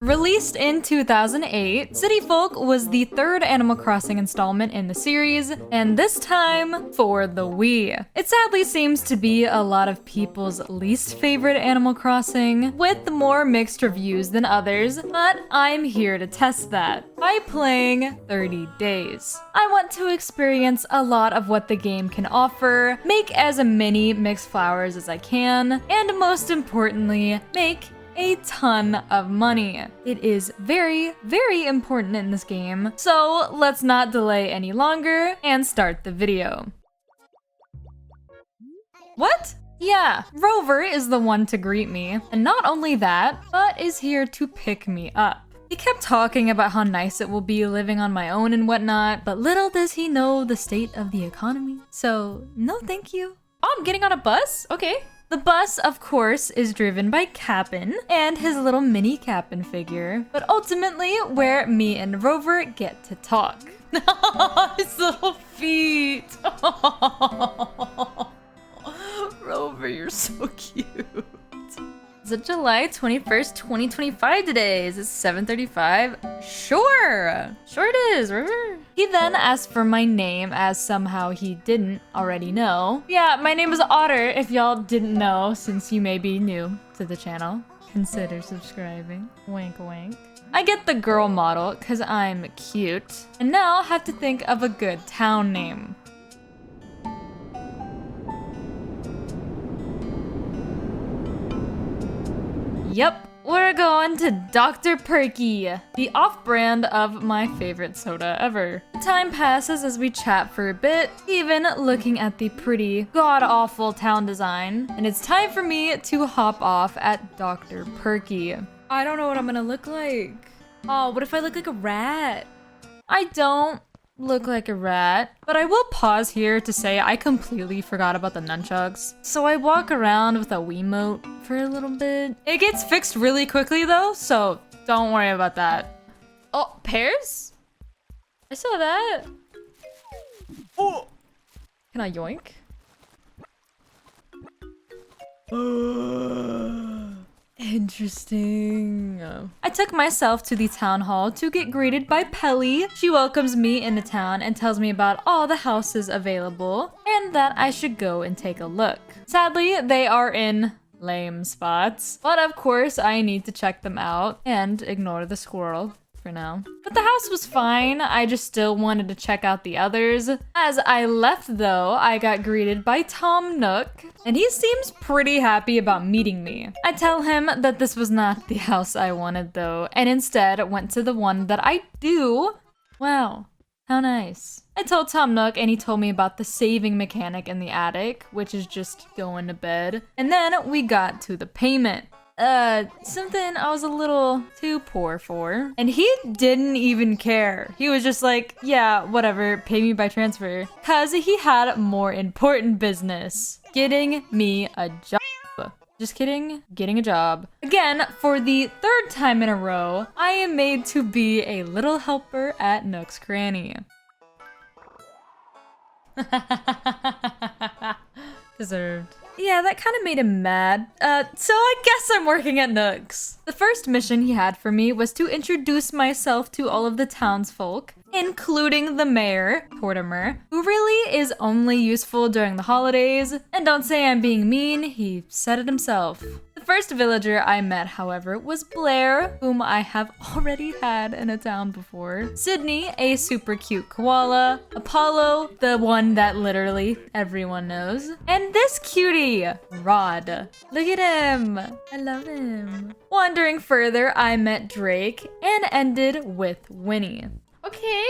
Released in 2008, City Folk was the third Animal Crossing installment in the series, and this time for the Wii. It sadly seems to be a lot of people's least favorite Animal Crossing, with more mixed reviews than others, but I'm here to test that by playing 30 days. I want to experience a lot of what the game can offer, make as many mixed flowers as I can, and most importantly, make a ton of money. It is very, very important in this game, so let's not delay any longer and start the video. What? Yeah, Rover is the one to greet me, and not only that, but is here to pick me up. He kept talking about how nice it will be living on my own and whatnot, but little does he know the state of the economy, so no thank you. Oh, I'm getting on a bus? Okay. The bus, of course, is driven by Cap'n and his little mini Cap'n figure, but ultimately where me and Rover get to talk. His little feet. Rover, you're so cute. Is it July 21st, 2025 today? Is it 7:35? Sure! Sure it is, Rover. He then asked for my name, as somehow he didn't already know. Yeah, my name is Otter, if y'all didn't know, since you may be new to the channel. Consider subscribing. Wink wink. I get the girl model, cause I'm cute. And now I have to think of a good town name. Yep, we're going to Dr. Perky, the off-brand of my favorite soda ever. Time passes as we chat for a bit, even looking at the pretty, god-awful town design, and it's time for me to hop off at Dr. Perky. I don't know what I'm gonna look like. Oh, what if I look like a rat? I don't look like a rat, but I will pause here to say I completely forgot about the nunchucks. So I walk around with a Wiimote for a little bit. It gets fixed really quickly though, so don't worry about that. Oh, pears? I saw that. Oh! Can I yoink? Interesting. I took myself to the town hall to get greeted by Pelly. She welcomes me into town and tells me about all the houses available and that I should go and take a look. Sadly, they are in lame spots, but of course I need to check them out and ignore the squirrel for now. But the house was fine, I just still wanted to check out the others. As I left though, I got greeted by Tom Nook, and he seems pretty happy about meeting me. I tell him that this was not the house I wanted though, and instead went to the one that I do. Wow, how nice. I told Tom Nook and he told me about the saving mechanic in the attic, which is just going to bed. And then we got to the payment. Something I was a little too poor for. And he didn't even care. He was just like, yeah, whatever, pay me by transfer. Cause he had more important business. Getting me a job. Just kidding, getting a job. Again, for the third time in a row, I am made to be a little helper at Nook's Cranny. Deserved. Yeah, that kind of made him mad. So I guess I'm working at Nook's. The first mission he had for me was to introduce myself to all of the townsfolk, including the mayor, Tortimer, who really is only useful during the holidays. And don't say I'm being mean, he said it himself. The first villager I met, however, was Blair, whom I have already had in a town before, Sydney, a super cute koala, Apollo, the one that literally everyone knows, and this cutie, Rod. Look at him. I love him. Wandering further, I met Drake and ended with Winnie. Okay.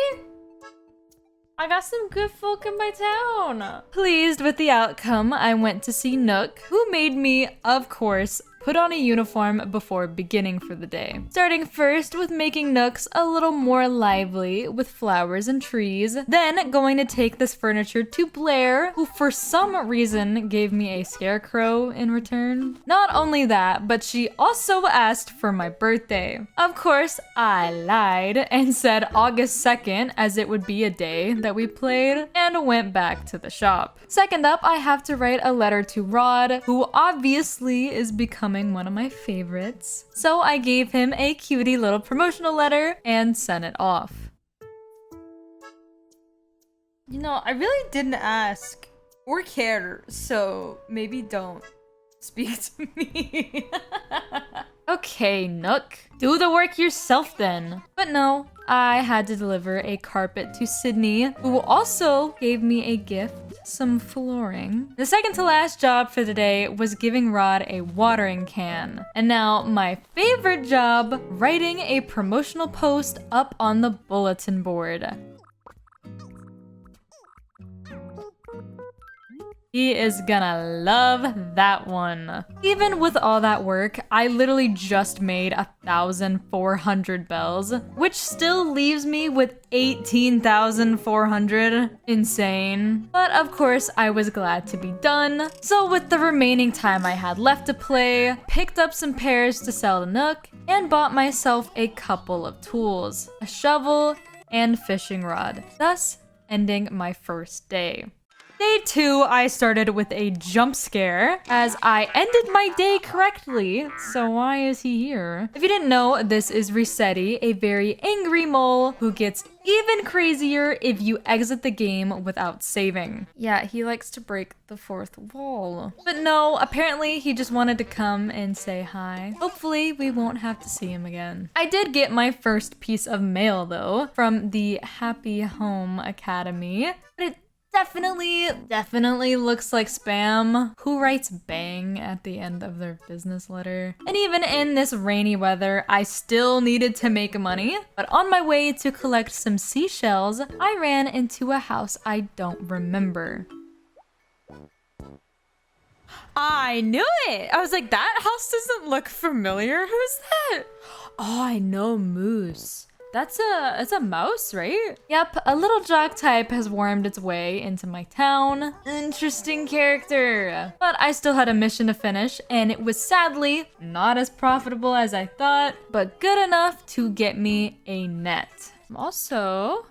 I got some good folk in my town. Pleased with the outcome, I went to see Nook, who made me, of course, put on a uniform before beginning for the day. Starting first with making Nook's a little more lively with flowers and trees, then going to take this furniture to Blair, who for some reason gave me a scarecrow in return. Not only that, but she also asked for my birthday. Of course, I lied and said August 2nd, as it would be a day that we played, and went back to the shop. Second up, I have to write a letter to Rod, who obviously is becoming becoming one of my favorites. So I gave him a cutie little promotional letter and sent it off. You know, I really didn't ask or care, so maybe don't speak to me. Okay, Nook. Do the work yourself then. But no, I had to deliver a carpet to Sydney, who also gave me a gift, some flooring. The second to last job for the day was giving Rod a watering can. And now my favorite job, writing a promotional post up on the bulletin board. He is gonna love that one. Even with all that work, I literally just made 1,400 bells, which still leaves me with 18,400. Insane. But of course, I was glad to be done. So with the remaining time I had left to play, picked up some pears to sell to Nook, and bought myself a couple of tools, a shovel and fishing rod, thus ending my first day. Day 2, I started with a jump scare as I ended my day correctly. So why is he here? If you didn't know, this is Resetti, a very angry mole who gets even crazier if you exit the game without saving. Yeah, he likes to break the fourth wall. But no, apparently he just wanted to come and say hi. Hopefully we won't have to see him again. I did get my first piece of mail though from the Happy Home Academy, but it definitely looks like spam. Who writes bang at the end of their business letter? And even in this rainy weather, I still needed to make money. But on my way to collect some seashells, I ran into a house I don't remember. I knew it! I was like, that house doesn't look familiar. Who's that? Oh, I know Moose. It's a mouse, right? Yep, a little jock type has wormed its way into my town. Interesting character. But I still had a mission to finish, and it was sadly not as profitable as I thought, but good enough to get me a net. I'm also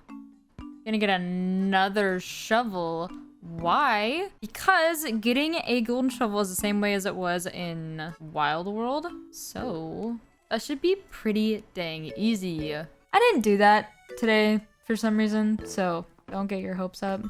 gonna get another shovel. Why? Because getting a golden shovel is the same way as it was in Wild World, so that should be pretty dang easy. I didn't do that today for some reason, so don't get your hopes up.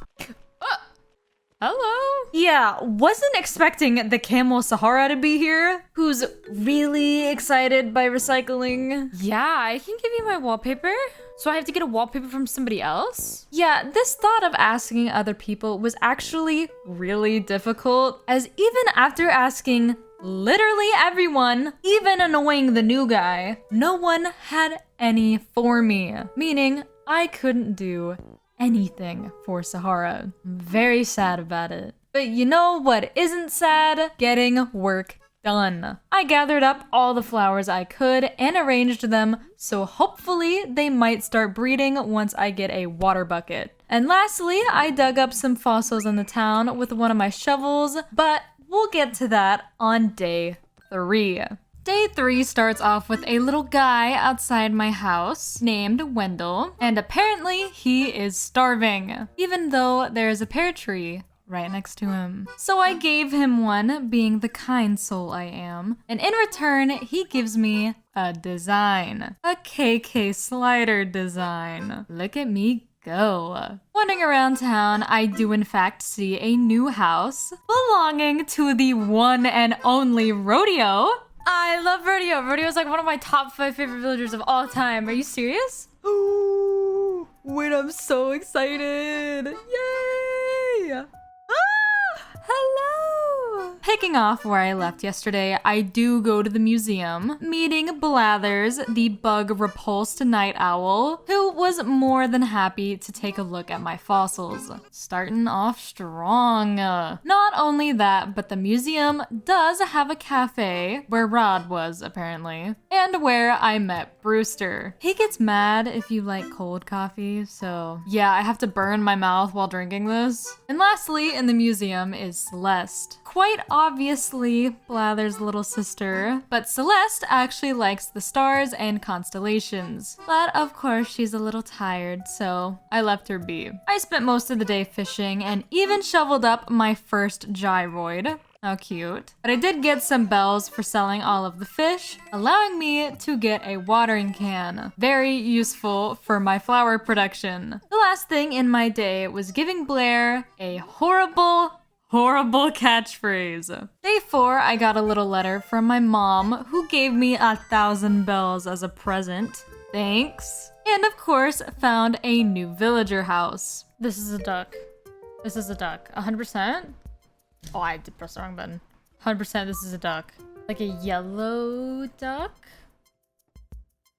Hello? Yeah, wasn't expecting the camel Sahara to be here, who's really excited by recycling. Yeah, I can give you my wallpaper. So I have to get a wallpaper from somebody else? Yeah, this thought of asking other people was actually really difficult, as even after asking literally everyone, even annoying the new guy, no one had any for me, meaning I couldn't do anything for Sahara. I'm very sad about it. But you know what isn't sad? Getting work done. I gathered up all the flowers I could and arranged them, so hopefully they might start breeding once I get a water bucket. And lastly, I dug up some fossils in the town with one of my shovels, but we'll get to that on day 3. Day 3 starts off with a little guy outside my house named Wendell, and apparently he is starving, even though there's a pear tree right next to him. So I gave him one, being the kind soul I am, and in return, he gives me a design. A KK slider design. Look at me go. Wandering around town, I do in fact see a new house belonging to the one and only Rodeo. I love Rodeo. Rodeo is like one of my top 5 favorite villagers of all time. Are you serious? Ooh, wait, I'm so excited. Yay! Hello! Picking off where I left yesterday, I do go to the museum, meeting Blathers, the bug repulsed night owl, who was more than happy to take a look at my fossils. Starting off strong. Not only that, but the museum does have a cafe, where Rod was apparently, and where I met Brewster. He gets mad if you like cold coffee, so yeah, I have to burn my mouth while drinking this. And lastly, in the museum is Celeste. Quite obviously Blather's little sister, but Celeste actually likes the stars and constellations. But of course she's a little tired, so I left her be. I spent most of the day fishing and even shoveled up my first gyroid. How cute. But I did get some bells for selling all of the fish, allowing me to get a watering can. Very useful for my flower production. The last thing in my day was giving Blair a horrible catchphrase. Day 4, I got a little letter from my mom who gave me 1,000 bells as a present. Thanks. And of course, found a new villager house. This is a duck. This is a duck. 100%? Oh, I did press the wrong button. 100% this is a duck. Like a yellow duck?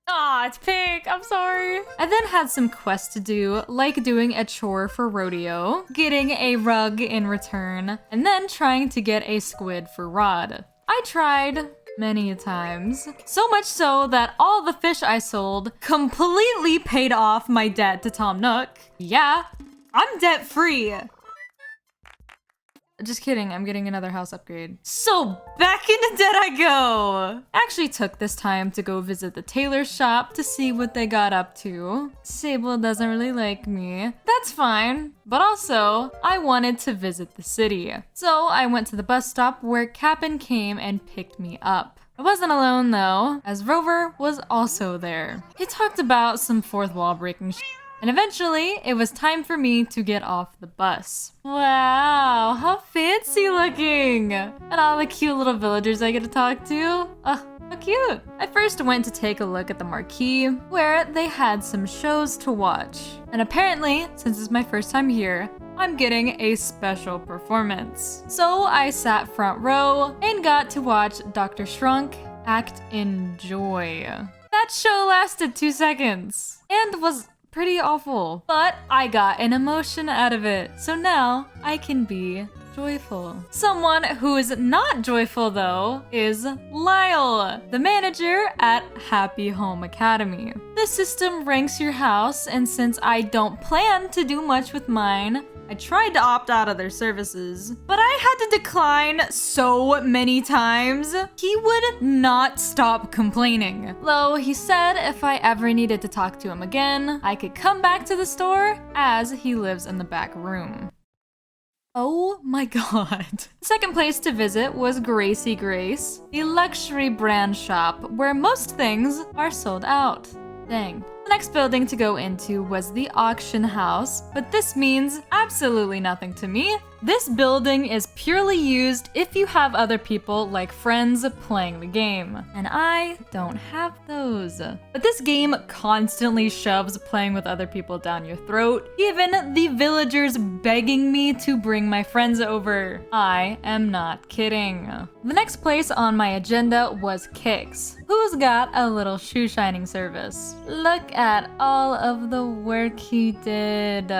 Ah, it's pink. I'm sorry. I then had some quests to do, like doing a chore for rodeo, getting a rug in return, and then trying to get a squid for Rod. I tried many times. So much so that all the fish I sold completely paid off my debt to Tom Nook. Yeah, I'm debt free. Just kidding, I'm getting another house upgrade. So back into debt I go! Actually took this time to go visit the tailor shop to see what they got up to. Sable doesn't really like me. That's fine. But also, I wanted to visit the city. So I went to the bus stop where Cap'n came and picked me up. I wasn't alone though, as Rover was also there. He talked about some fourth wall breaking shit. And eventually, it was time for me to get off the bus. Wow, how fancy looking! And all the cute little villagers I get to talk to. Ugh, how cute! I first went to take a look at the marquee, where they had some shows to watch. And apparently, since it's my first time here, I'm getting a special performance. So I sat front row and got to watch Dr. Shrunk act in joy. That show lasted 2 seconds and was pretty awful, but I got an emotion out of it, so now I can be joyful. Someone who is not joyful though is Lyle, the manager at Happy Home Academy. This system ranks your house, and since I don't plan to do much with mine, I tried to opt out of their services, but I had to decline so many times. He would not stop complaining. Though he said if I ever needed to talk to him again, I could come back to the store as he lives in the back room. Oh my god. The second place to visit was Gracie Grace, the luxury brand shop where most things are sold out. Dang. The next building to go into was the auction house, but this means absolutely nothing to me. This building is purely used if you have other people like friends playing the game, and I don't have those. But this game constantly shoves playing with other people down your throat, even the villagers begging me to bring my friends over. I am not kidding. The next place on my agenda was Kix, who's got a little shoe shining service. Look at all of the work he did.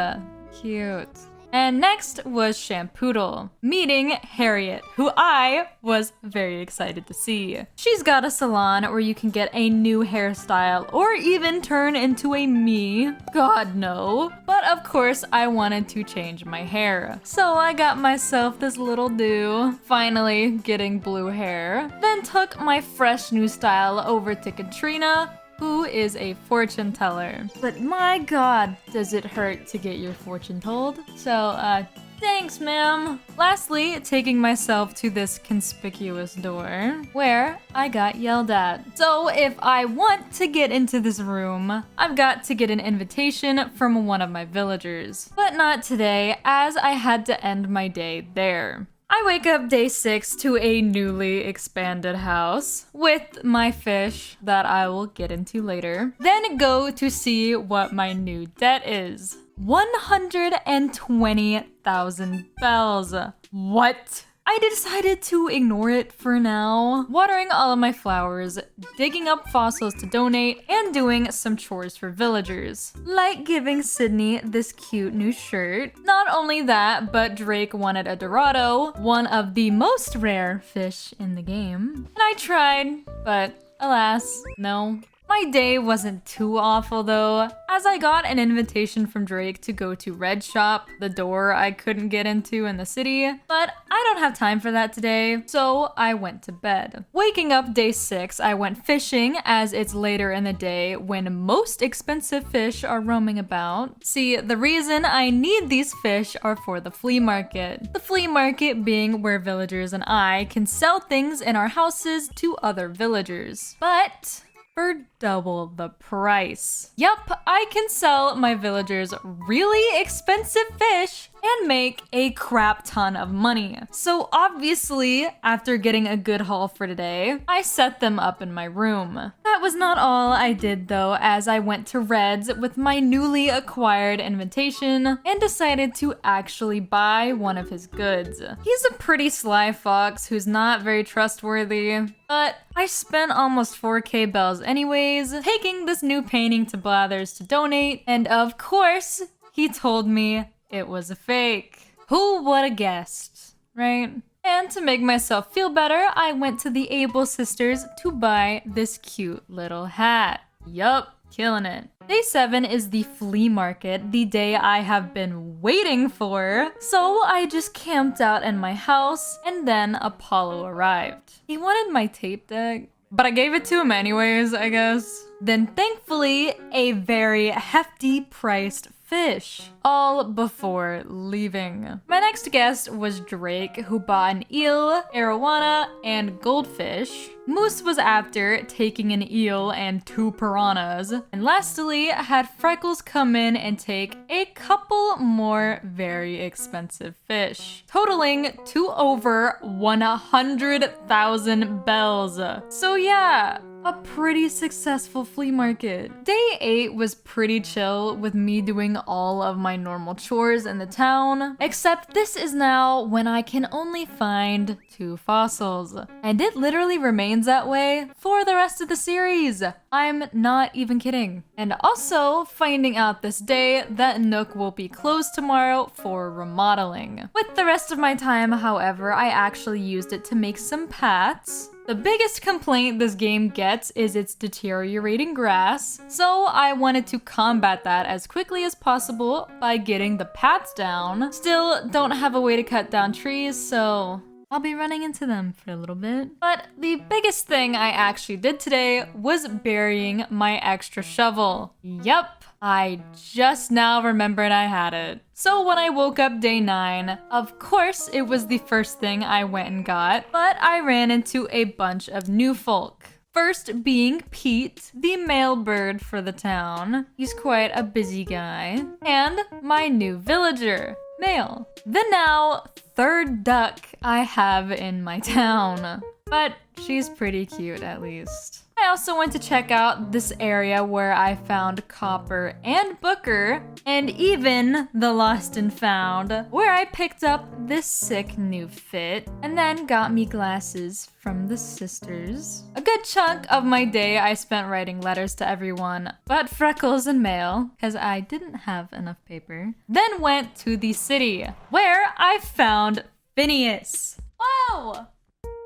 Cute. And next was Shampoodle, meeting Harriet, who I was very excited to see. She's got a salon where you can get a new hairstyle or even turn into a me. God no. But of course I wanted to change my hair. So I got myself this little do, finally getting blue hair. Then took my fresh new style over to Katrina, who is a fortune teller. But my god, does it hurt to get your fortune told. So, thanks, ma'am. Lastly, taking myself to this conspicuous door, where I got yelled at. So if I want to get into this room, I've got to get an invitation from one of my villagers. But not today, as I had to end my day there. I wake up day 6 to a newly expanded house with my fish that I will get into later. Then go to see what my new debt is. 120,000 bells. What? I decided to ignore it for now, watering all of my flowers, digging up fossils to donate, and doing some chores for villagers. Like giving Sydney this cute new shirt. Not only that, but Drake wanted a Dorado, one of the most rare fish in the game. And I tried, but alas, no. My day wasn't too awful though, as I got an invitation from Drake to go to Red Shop, the door I couldn't get into in the city, but I don't have time for that today, so I went to bed. Waking up day 6, I went fishing as it's later in the day when most expensive fish are roaming about. See, the reason I need these fish are for the flea market. The flea market being where villagers and I can sell things in our houses to other villagers. But for double the price. Yup, I can sell my villagers really expensive fish and make a crap ton of money. So obviously, after getting a good haul for today, I set them up in my room. That was not all I did though, as I went to Red's with my newly acquired invitation and decided to actually buy one of his goods. He's a pretty sly fox who's not very trustworthy, but I spent almost 4k bells anyways, taking this new painting to Blathers to donate, and of course, he told me it was a fake. Who would have guessed, right? And to make myself feel better, I went to the Able sisters to buy this cute little hat. Yup, killing it. Day 7 is the flea market, the day I have been waiting for. So I just camped out in my house and then Apollo arrived. He wanted my tape deck, but I gave it to him anyways, I guess. Then thankfully, a very hefty priced fish, all before leaving. My next guest was Drake, who bought an eel, arowana, and goldfish. Moose was after, taking an eel and 2 piranhas. And lastly, had Freckles come in and take a couple more very expensive fish, totaling to over 100,000 bells. So yeah, a pretty successful flea market. Day 8 was pretty chill with me doing all of my normal chores in the town, except this is now when I can only find 2 fossils. And it literally remains that way for the rest of the series. I'm not even kidding. And also finding out this day that Nook will be closed tomorrow for remodeling. With the rest of my time, however, I actually used it to make some paths. The biggest complaint this game gets is its deteriorating grass, so I wanted to combat that as quickly as possible by getting the paths down. Still don't have a way to cut down trees, so I'll be running into them for a little bit. But the biggest thing I actually did today was burying my extra shovel. Yup, I just now remembered I had it. So when I woke up day 9, of course it was the first thing I went and got, but I ran into a bunch of new folk. First being Pete, the male bird for the town. He's quite a busy guy. And my new villager, Male, the now 3rd duck I have in my town. But she's pretty cute at least. I also went to check out this area where I found Copper and Booker, and even the Lost and Found, where I picked up this sick new fit, and then got me glasses from the sisters. A good chunk of my day I spent writing letters to everyone, but Freckles and Male, because I didn't have enough paper. Then went to the city, where I found Phineas. Whoa!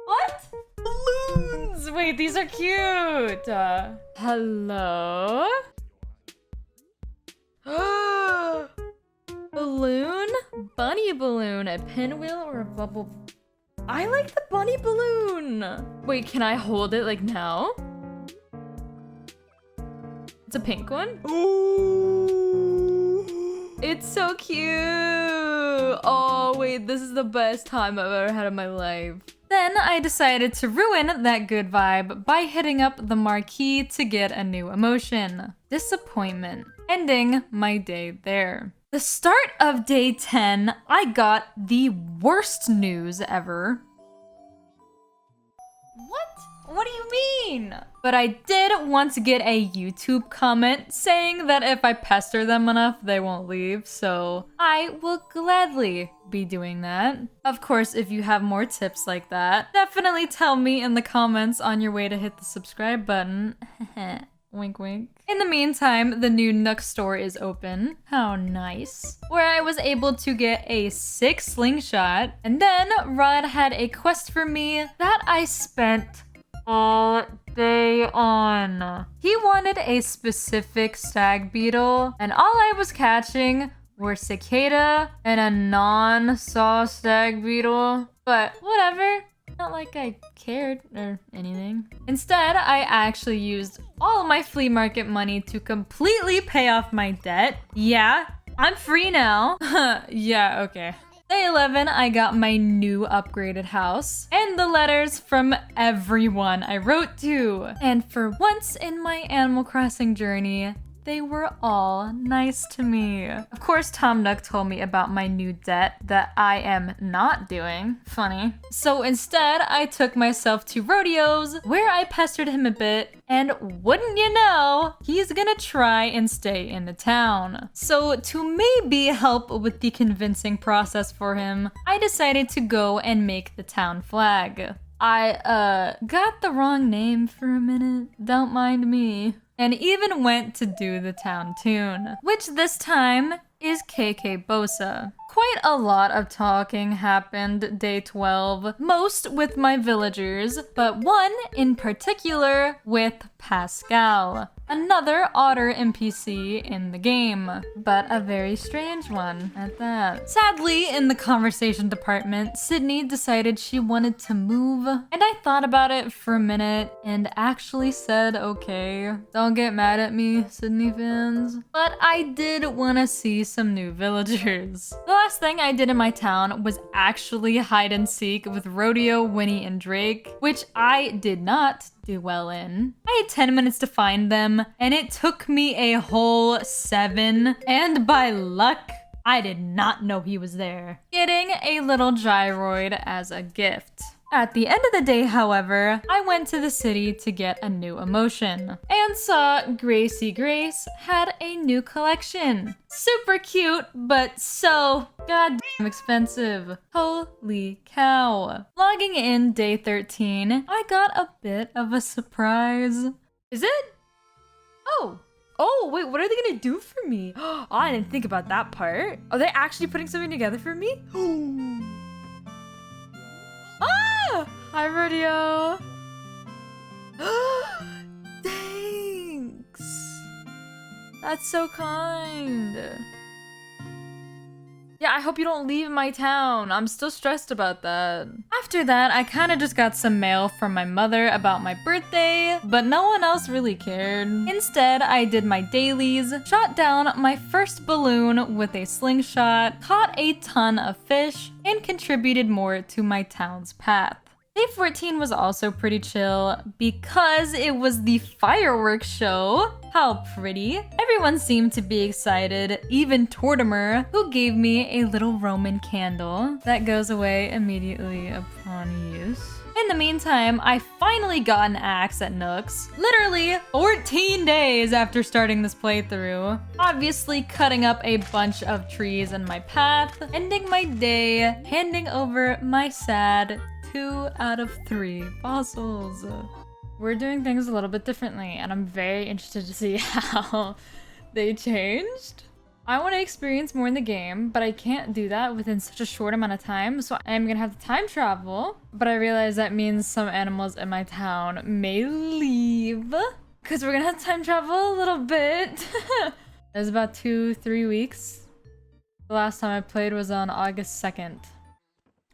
What? Balloons! Wait, these are cute! Hello? Balloon? Bunny balloon, a pinwheel or a bubble? I like the bunny balloon! Wait, can I hold it like now? It's a pink one? Ooh! It's so cute! Oh, wait, this is the best time I've ever had in my life. Then I decided to ruin that good vibe by hitting up the marquee to get a new emotion. Disappointment. Ending my day there. The start of day 10, I got the worst news ever. What? What do you mean? But I did once get a YouTube comment saying that if I pester them enough, they won't leave, so I will gladly be doing that. Of course, if you have more tips like that, definitely tell me in the comments on your way to hit the subscribe button. Wink wink. In the meantime, the new Nook store is open. How nice. Where I was able to get a sick slingshot, and then Rod had a quest for me that I spent all day on. He wanted a specific stag beetle, and all I was catching were cicada and a non-saw stag beetle. But whatever. Not like I cared or anything. Instead, I actually used all my flea market money to completely pay off my debt. Yeah, I'm free now. Yeah, okay. Day 11, I got my new upgraded house and the letters from everyone I wrote to. And for once in my Animal Crossing journey, they were all nice to me. Of course, Tom Nook told me about my new debt that I am not doing. Funny. So instead, I took myself to rodeos where I pestered him a bit, and wouldn't you know, he's gonna try and stay in the town. So to maybe help with the convincing process for him, I decided to go and make the town flag. I got the wrong name for a minute. Don't mind me. And even went to do the town tune, which this time is KK Bosa. Quite a lot of talking happened day 12, most with my villagers, but one in particular with Pascal, another otter NPC in the game, but a very strange one at that. Sadly, in the conversation department, Sydney decided she wanted to move, and I thought about it for a minute and actually said okay. Don't get mad at me, Sydney fans. But I did want to see some new villagers. The last thing I did in my town was actually hide and seek with Rodeo, Winnie, and Drake, which I did not do well in. I had 10 minutes to find them, and it took me a whole 7, and by luck, I did not know he was there. Getting a little gyroid as a gift. At the end of the day, however, I went to the city to get a new emotion and saw Gracie Grace had a new collection. Super cute, but so goddamn expensive. Holy cow. Logging in day 13, I got a bit of a surprise. Is it? Oh, wait, what are they gonna do for me? Oh, I didn't think about that part. Are they actually putting something together for me? Ah! Hi, Rodeo. Thanks. That's so kind. Yeah, I hope you don't leave my town. I'm still stressed about that. After that, I kind of just got some mail from my mother about my birthday, but no one else really cared. Instead, I did my dailies, shot down my first balloon with a slingshot, caught a ton of fish, and contributed more to my town's path. Day 14 was also pretty chill because it was the fireworks show. How pretty. Everyone seemed to be excited, even Tortimer, who gave me a little Roman candle that goes away immediately upon use. In the meantime, I finally got an axe at Nook's, literally 14 days after starting this playthrough. Obviously cutting up a bunch of trees in my path, ending my day, handing over my sad 2 out of 3 fossils. We're doing things a little bit differently, and I'm very interested to see how they changed. I want to experience more in the game, but I can't do that within such a short amount of time, so I am gonna have to time travel. But I realize that means some animals in my town may leave, because we're gonna have to time travel a little bit. It was about 2-3 weeks. The last time I played was on August 2nd.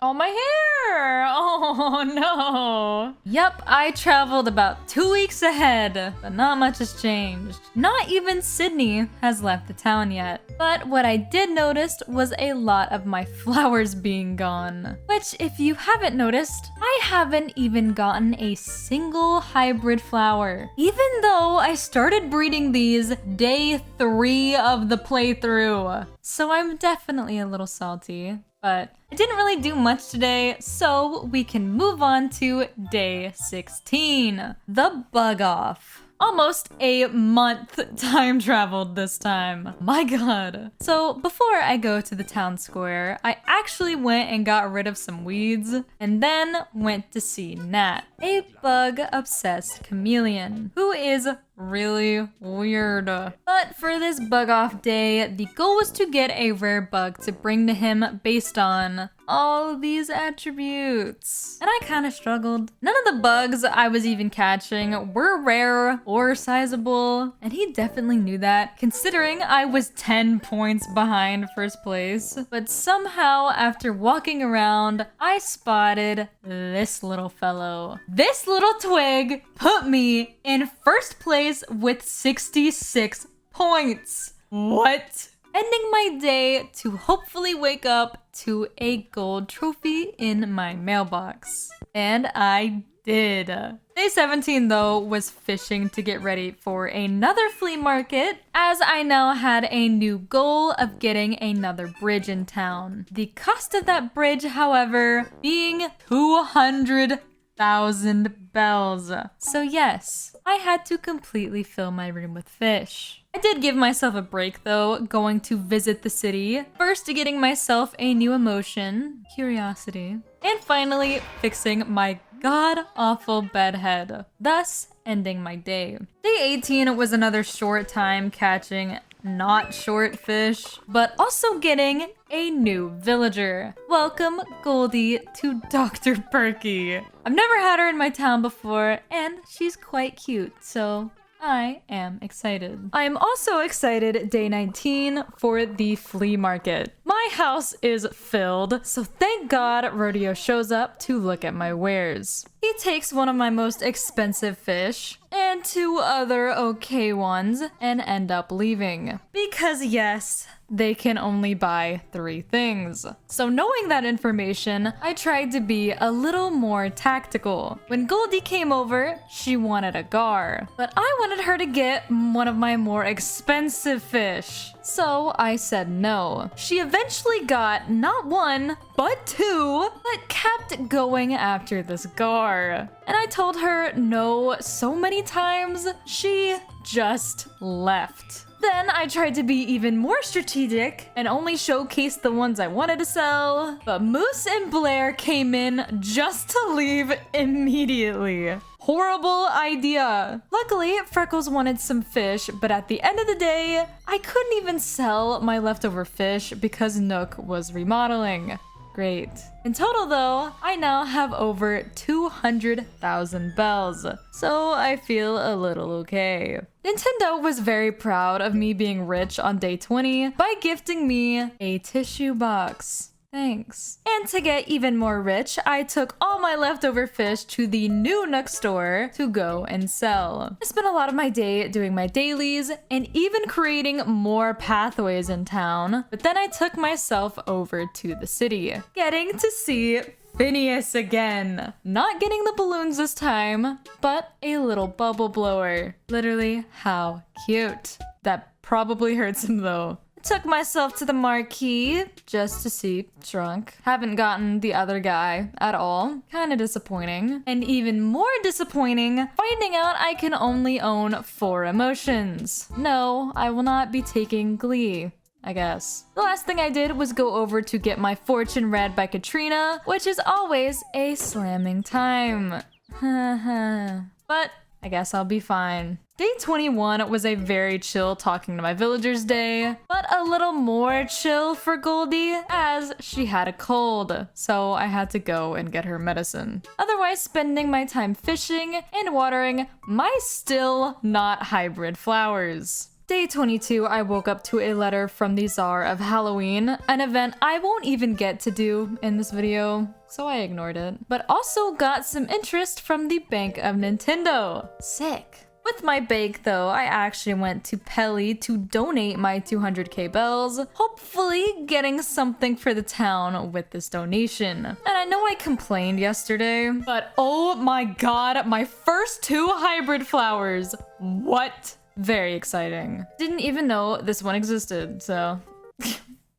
Oh, my hair! Oh, no. Yep, I traveled about 2 weeks ahead, but not much has changed. Not even Sydney has left the town yet. But what I did notice was a lot of my flowers being gone. Which, if you haven't noticed, I haven't even gotten a single hybrid flower. Even though I started breeding these day 3 of the playthrough. So I'm definitely a little salty. But I didn't really do much today, so we can move on to day 16, the bug off. Almost a month time traveled this time. My god. So before I go to the town square, I actually went and got rid of some weeds and then went to see Nat, a bug obsessed chameleon who is really weird. But But for this bug off day, the goal was to get a rare bug to bring to him based on all these attributes. And I kind of struggled. None of the bugs I was even catching were rare or sizable, and he definitely knew that, considering I was 10 points behind first place. But somehow, after walking around, I spotted this little fellow. This little twig put me in first place with 66 points. What? Ending my day to hopefully wake up to a gold trophy in my mailbox. And I did. Day 17 though was fishing to get ready for another flea market, as I now had a new goal of getting another bridge in town. The cost of that bridge, however, being 200,000 bells. So yes, I had to completely fill my room with fish. I did give myself a break though, going to visit the city, first getting myself a new emotion, curiosity, and finally fixing my god-awful bedhead, thus ending my day. Day 18 was another short time catching not short fish, but also getting a new villager. Welcome, Goldie, to Dr. Perky. I've never had her in my town before, and she's quite cute, so I am excited. I am also excited, day 19, for the flea market. My house is filled, so thank God Rodeo shows up to look at my wares. He takes one of my most expensive fish and two other okay ones and end up leaving. Because yes, they can only buy 3 things. So knowing that information, I tried to be a little more tactical. When Goldie came over, she wanted a gar, but I wanted her to get one of my more expensive fish. So I said no. She eventually got not 1, but 2, but kept going after this gar. And I told her no so many times, she just left. Then I tried to be even more strategic and only showcase the ones I wanted to sell, but Moose and Blair came in just to leave immediately. Horrible idea. Luckily, Freckles wanted some fish, but at the end of the day, I couldn't even sell my leftover fish because Nook was remodeling. Great. In total though, I now have over 200,000 bells, so I feel a little okay. Nintendo was very proud of me being rich on day 20 by gifting me a tissue box. Thanks. And to get even more rich, I took all my leftover fish to the new Nook store to go and sell. I spent a lot of my day doing my dailies and even creating more pathways in town, but then I took myself over to the city, getting to see Phineas again. Not getting the balloons this time, but a little bubble blower. Literally, how cute. That probably hurts him though. Took myself to the marquee just to see Trunk. Haven't gotten the other guy at all. Kinda disappointing. And even more disappointing, finding out I can only own 4 emotions. No, I will not be taking Glee, I guess. The last thing I did was go over to get my fortune read by Katrina, which is always a slamming time. But I guess I'll be fine. Day 21 was a very chill talking to my villagers day, but a little more chill for Goldie as she had a cold, so I had to go and get her medicine. Otherwise, spending my time fishing and watering my still not hybrid flowers. Day 22, I woke up to a letter from the Czar of Halloween, an event I won't even get to do in this video, so I ignored it. But also got some interest from the Bank of Nintendo. Sick. With my bake though, I actually went to Pelly to donate my 200k bells, hopefully getting something for the town with this donation. And I know I complained yesterday, but oh my god, my first 2 hybrid flowers. What? Very exciting. Didn't even know this one existed, so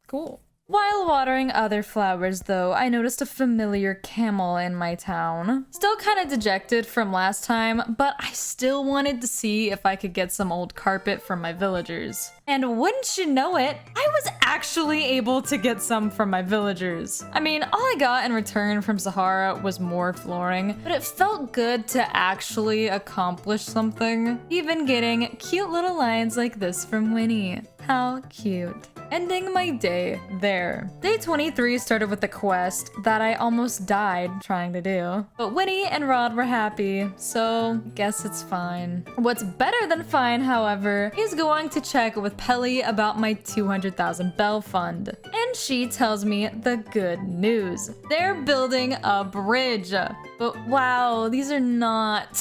cool. While watering other flowers though, I noticed a familiar camel in my town. Still kind of dejected from last time, but I still wanted to see if I could get some old carpet from my villagers. And wouldn't you know it, I was actually able to get some from my villagers. I mean, all I got in return from Sahara was more flooring, but it felt good to actually accomplish something. Even getting cute little lines like this from Winnie. How cute. Ending my day there. Day 23 started with a quest that I almost died trying to do. But Winnie and Rod were happy, so guess it's fine. What's better than fine, however, is going to check with Pelly about my 200,000 bell fund. And she tells me the good news. They're building a bridge. But wow, these are not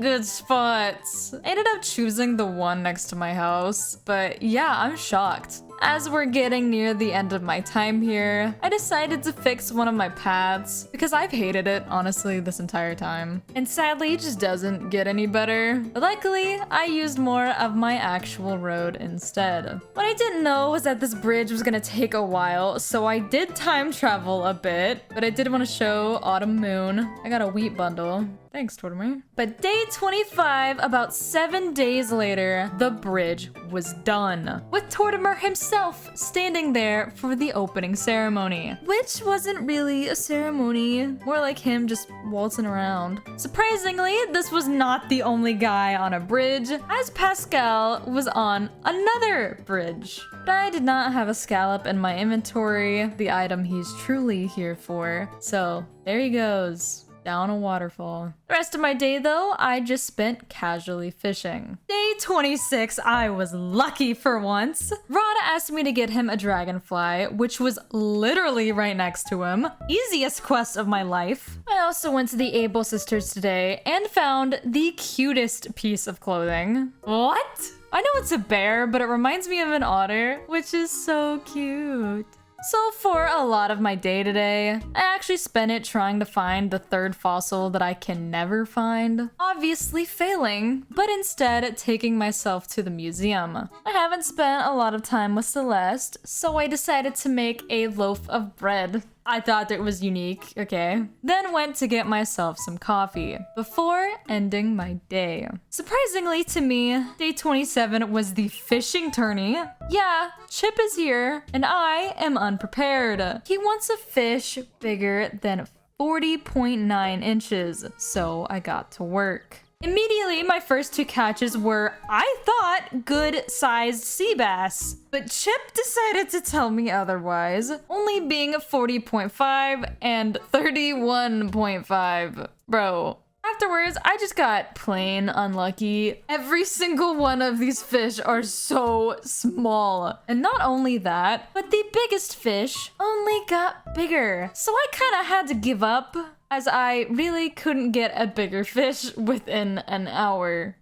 good spots. I ended up choosing the one next to my house, but yeah, I'm shocked. As we're getting near the end of my time here, I decided to fix one of my paths because I've hated it, honestly, this entire time. And sadly, it just doesn't get any better. But luckily, I used more of my actual road instead. What I didn't know was that this bridge was gonna take a while, so I did time travel a bit, but I did want to show Autumn Moon. I got a wheat bundle. Thanks, Tortimer. But day 25, about 7 days later, the bridge was done, with Tortimer himself standing there for the opening ceremony. Which wasn't really a ceremony, more like him just waltzing around. Surprisingly, this was not the only guy on a bridge, as Pascal was on another bridge. But I did not have a scallop in my inventory, the item he's truly here for. So there he goes. Down a waterfall. The rest of my day though, I just spent casually fishing. Day 26, I was lucky for once. Rada asked me to get him a dragonfly, which was literally right next to him. Easiest quest of my life. I also went to the Able Sisters today and found the cutest piece of clothing. What? I know it's a bear, but it reminds me of an otter, which is so cute. So for a lot of my day today, I actually spent it trying to find the third fossil that I can never find. Obviously failing, but instead taking myself to the museum. I haven't spent a lot of time with Celeste, so I decided to make a loaf of bread. I thought it was unique, okay. Then went to get myself some coffee before ending my day. Surprisingly to me, day 27 was the fishing tourney. Yeah, Chip is here and I am unprepared. He wants a fish bigger than 40.9 inches, so I got to work. Immediately, my first two catches were, I thought, good-sized sea bass. But Chip decided to tell me otherwise, only being 40.5 and 31.5. Bro. Afterwards, I just got plain unlucky. Every single one of these fish are so small. And not only that, but the biggest fish only got bigger. So I kind of had to give up, as I really couldn't get a bigger fish within an hour.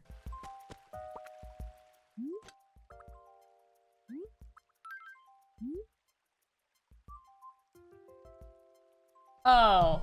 Oh,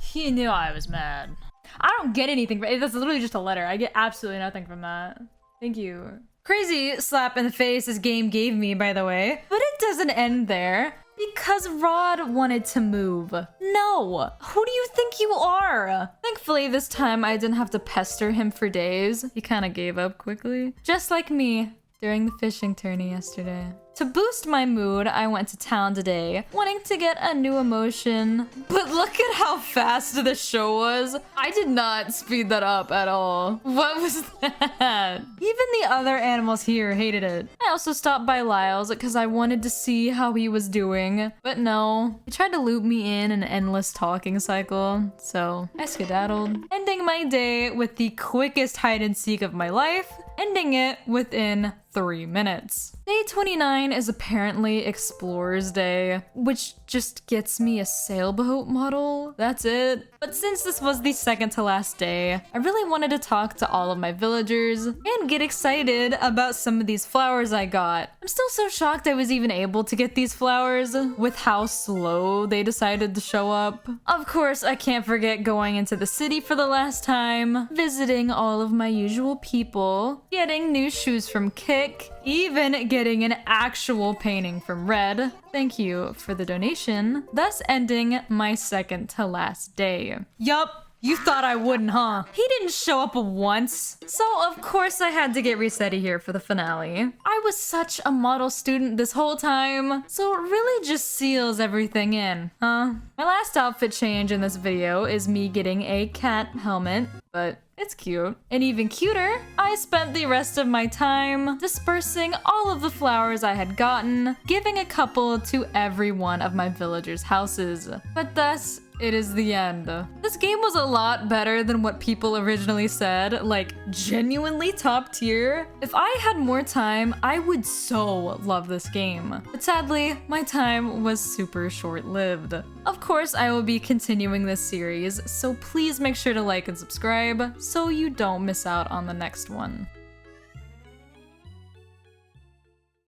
he knew I was mad. I don't get anything from it. That's literally just a letter. I get absolutely nothing from that. Thank you. Crazy slap in the face this game gave me, by the way. But it doesn't end there. Because Rod wanted to move. No! Who do you think you are? Thankfully, this time I didn't have to pester him for days. He kind of gave up quickly. Just like me during the fishing tourney yesterday. To boost my mood, I went to town today, wanting to get a new emotion. But look at how fast the show was. I did not speed that up at all. What was that? Even the other animals here hated it. I also stopped by Lyle's because I wanted to see how he was doing. But no, he tried to loop me in an endless talking cycle. So I skedaddled, ending my day with the quickest hide and seek of my life, ending it within 3 minutes. Day 29 is apparently Explorer's Day, which just gets me a sailboat model. That's it. But since this was the second to last day, I really wanted to talk to all of my villagers and get excited about some of these flowers I I got. I'm still so shocked I was even able to get these flowers with how slow they decided to show up. Of course, I can't forget going into the city for the last time, visiting all of my usual people, getting new shoes from Kick, even getting an actual painting from Red. Thank you for the donation. Thus ending my second to last day. Yup. You thought I wouldn't, huh? He didn't show up once. So of course I had to get Resetti here for the finale. I was such a model student this whole time, so it really just seals everything in, huh? My last outfit change in this video is me getting a cat helmet, but it's cute. And even cuter, I spent the rest of my time dispersing all of the flowers I had gotten, giving a couple to every one of my villagers' houses. But thus, it is the end. This game was a lot better than what people originally said, like genuinely top tier. If I had more time, I would so love this game. But sadly, my time was super short-lived. Of course, I will be continuing this series, so please make sure to like and subscribe so you don't miss out on the next one.